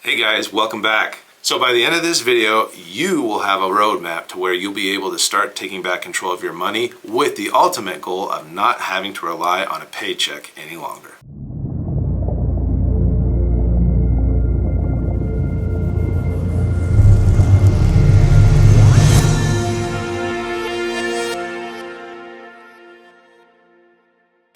Hey guys, welcome back. So by the end of this video, you will have a roadmap to where you'll be able to start taking back control of your money with the ultimate goal of not having to rely on a paycheck any longer.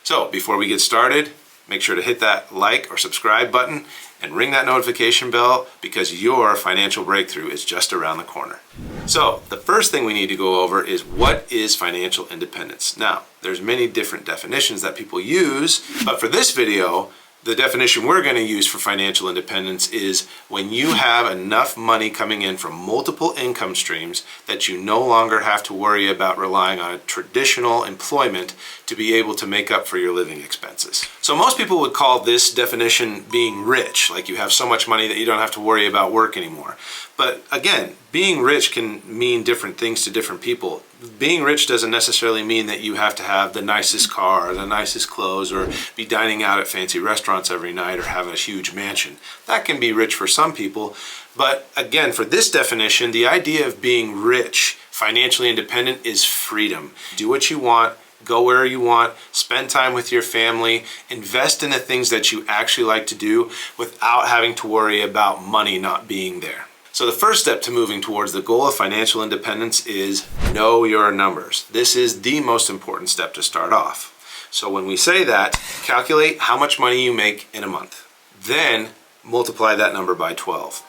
So before we get started, make sure to hit that like or subscribe button and ring that notification bell because your financial breakthrough is just around the corner. So the first thing we need to go over is what is financial independence. Now, there's many different definitions that people use, but for this video, the definition we're going to use for financial independence is when you have enough money coming in from multiple income streams that you no longer have to worry about relying on a traditional employment to be able to make up for your living expenses. So most people would call this definition being rich, like you have so much money that you don't have to worry about work anymore. But again, being rich can mean different things to different people. Being rich doesn't necessarily mean that you have to have the nicest car or the nicest clothes or be dining out at fancy restaurants every night or have a huge mansion. That can be rich for some people. But again, for this definition, the idea of being rich, financially independent, is freedom. Do what you want. Go where you want, spend time with your family, invest in the things that you actually like to do without having to worry about money not being there. So the first step to moving towards the goal of financial independence is know your numbers. This is the most important step to start off. So when we say that, calculate how much money you make in a month. Then multiply that number by 12.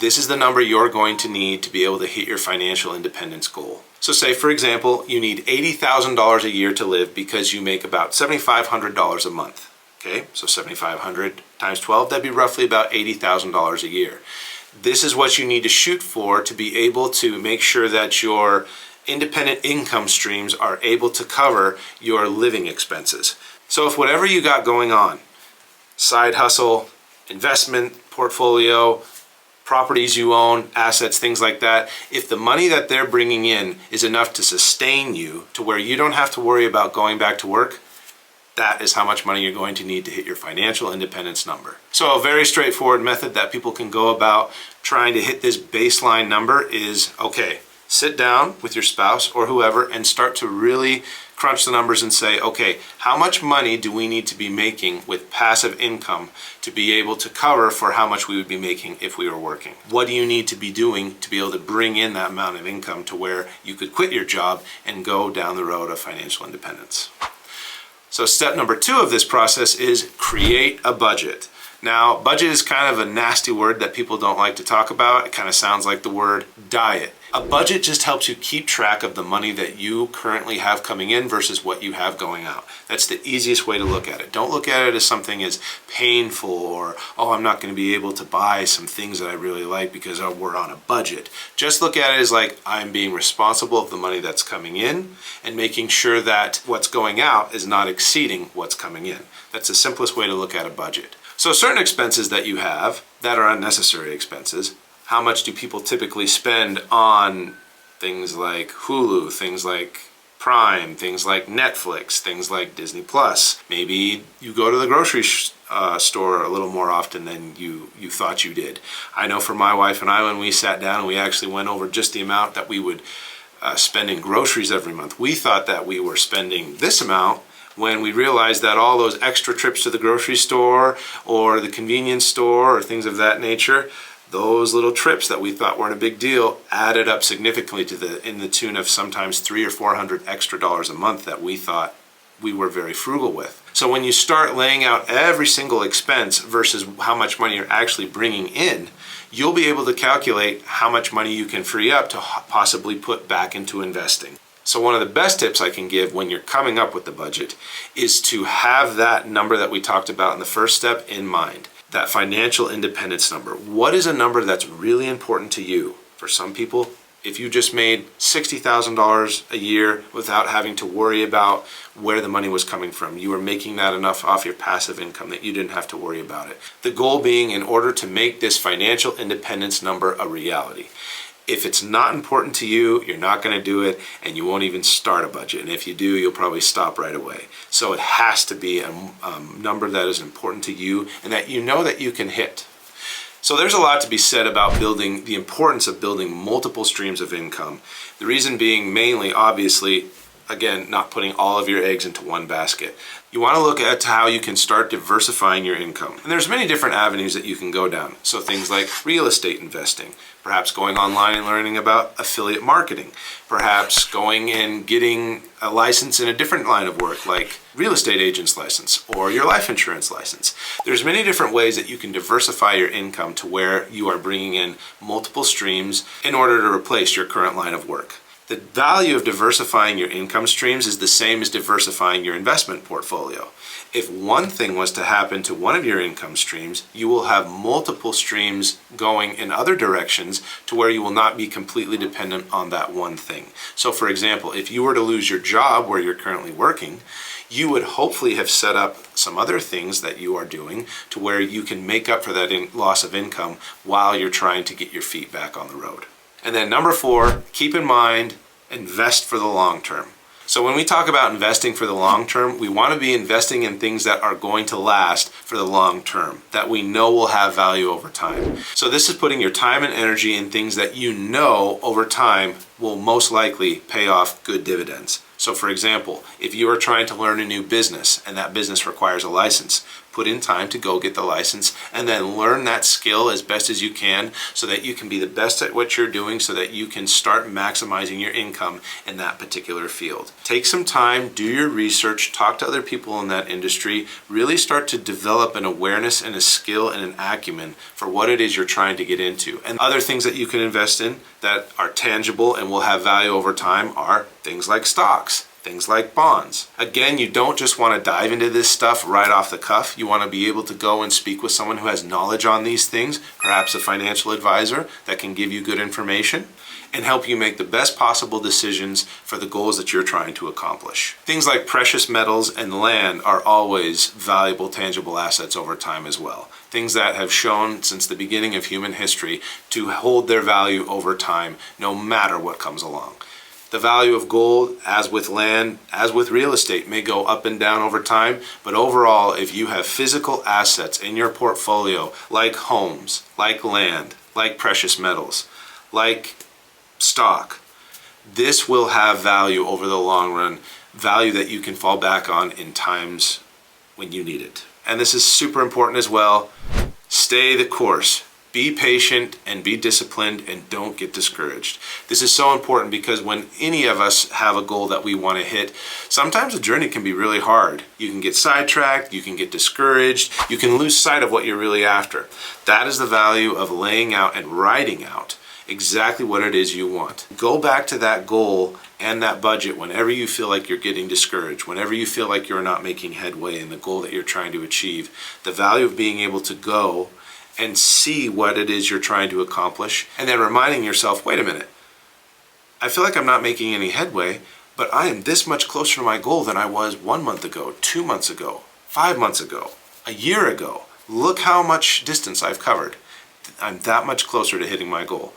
This is the number you're going to need to be able to hit your financial independence goal. So say, for example, you need $80,000 a year to live because you make about $7,500 a month. Okay, so $7,500 times 12, that'd be roughly about $80,000 a year. This is what you need to shoot for to be able to make sure that your independent income streams are able to cover your living expenses. So if whatever you got going on, side hustle, investment portfolio, properties you own, assets, things like that, if the money that they're bringing in is enough to sustain you to where you don't have to worry about going back to work, that is how much money you're going to need to hit your financial independence number. So a very straightforward method that people can go about trying to hit this baseline number is, okay, sit down with your spouse or whoever and start to really crunch the numbers and say, okay, how much money do we need to be making with passive income to be able to cover for how much we would be making if we were working? What do you need to be doing to be able to bring in that amount of income to where you could quit your job and go down the road of financial independence? So step number 2 of this process is create a budget. Now, budget is kind of a nasty word that people don't like to talk about. It kind of sounds like the word diet. A budget just helps you keep track of the money that you currently have coming in versus what you have going out. That's the easiest way to look at it. Don't look at it as something as painful or, oh, I'm not going to be able to buy some things that I really like because we're on a budget. Just look at it as like I'm being responsible of the money that's coming in and making sure that what's going out is not exceeding what's coming in. That's the simplest way to look at a budget. So certain expenses that you have that are unnecessary expenses, how much do people typically spend on things like Hulu, things like Prime, things like Netflix, things like Disney Plus? Maybe you go to the grocery store a little more often than you thought you did. I know for my wife and I, when we sat down and we actually went over just the amount that we would spend in groceries every month, we thought that we were spending this amount when we realized that all those extra trips to the grocery store or the convenience store or things of that nature, those little trips that we thought weren't a big deal added up significantly to in the tune of sometimes $300 or $400 extra a month that we thought we were very frugal with. So when you start laying out every single expense versus how much money you're actually bringing in, you'll be able to calculate how much money you can free up to possibly put back into investing. So one of the best tips I can give when you're coming up with the budget is to have that number that we talked about in the first step in mind, that financial independence number. What is a number that's really important to you? For some people, if you just made $60,000 a year without having to worry about where the money was coming from, you were making that enough off your passive income that you didn't have to worry about it. The goal being in order to make this financial independence number a reality. If it's not important to you, you're not going to do it and you won't even start a budget. And if you do, you'll probably stop right away. So it has to be a number that is important to you and that you know that you can hit. So there's a lot to be said about the importance of building multiple streams of income. The reason being mainly, obviously, again, not putting all of your eggs into one basket. You want to look at how you can start diversifying your income. And there's many different avenues that you can go down. So things like real estate investing, perhaps going online and learning about affiliate marketing, perhaps going and getting a license in a different line of work like real estate agent's license or your life insurance license. There's many different ways that you can diversify your income to where you are bringing in multiple streams in order to replace your current line of work. The value of diversifying your income streams is the same as diversifying your investment portfolio. If one thing was to happen to one of your income streams, you will have multiple streams going in other directions to where you will not be completely dependent on that one thing. So for example, if you were to lose your job where you're currently working, you would hopefully have set up some other things that you are doing to where you can make up for that loss of income while you're trying to get your feet back on the road. And then number 4, keep in mind, invest for the long term. So when we talk about investing for the long term, we want to be investing in things that are going to last for the long term, that we know will have value over time. So this is putting your time and energy in things that you know over time will most likely pay off good dividends. So for example, if you are trying to learn a new business and that business requires a license, put in time to go get the license and then learn that skill as best as you can so that you can be the best at what you're doing so that you can start maximizing your income in that particular field. Take some time, do your research, talk to other people in that industry, really start to develop an awareness and a skill and an acumen for what it is you're trying to get into. And other things that you can invest in that are tangible and will have value over time are things like stocks, things like bonds. Again, you don't just want to dive into this stuff right off the cuff. You want to be able to go and speak with someone who has knowledge on these things, perhaps a financial advisor that can give you good information and help you make the best possible decisions for the goals that you're trying to accomplish. Things like precious metals and land are always valuable, tangible assets over time as well. Things that have shown since the beginning of human history to hold their value over time, no matter what comes along. The value of gold, as with land, as with real estate, may go up and down over time, but overall, if you have physical assets in your portfolio, like homes, like land, like precious metals, like stock, this will have value over the long run, value that you can fall back on in times when you need it. And this is super important as well. Stay the course. Be patient and be disciplined and don't get discouraged. This is so important because when any of us have a goal that we want to hit, sometimes the journey can be really hard. You can get sidetracked, you can get discouraged, you can lose sight of what you're really after. That is the value of laying out and writing out exactly what it is you want. Go back to that goal and that budget whenever you feel like you're getting discouraged, whenever you feel like you're not making headway in the goal that you're trying to achieve. The value of being able to go and see what it is you're trying to accomplish, and then reminding yourself, wait a minute, I feel like I'm not making any headway, but I am this much closer to my goal than I was 1 month ago, 2 months ago, 5 months ago, a year ago. Look how much distance I've covered. I'm that much closer to hitting my goal.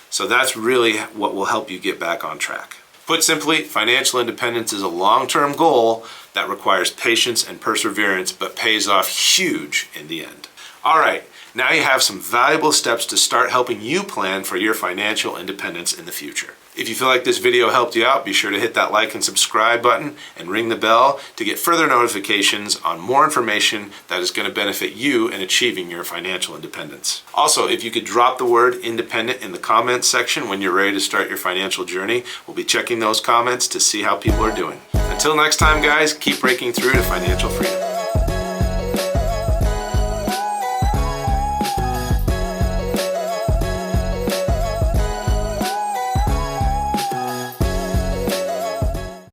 So that's really what will help you get back on track. Put simply, financial independence is a long-term goal that requires patience and perseverance, but pays off huge in the end. All right. Now you have some valuable steps to start helping you plan for your financial independence in the future. If you feel like this video helped you out, be sure to hit that like and subscribe button and ring the bell to get further notifications on more information that is going to benefit you in achieving your financial independence. Also, if you could drop the word independent in the comments section when you're ready to start your financial journey, we'll be checking those comments to see how people are doing. Until next time, guys, keep breaking through to financial freedom.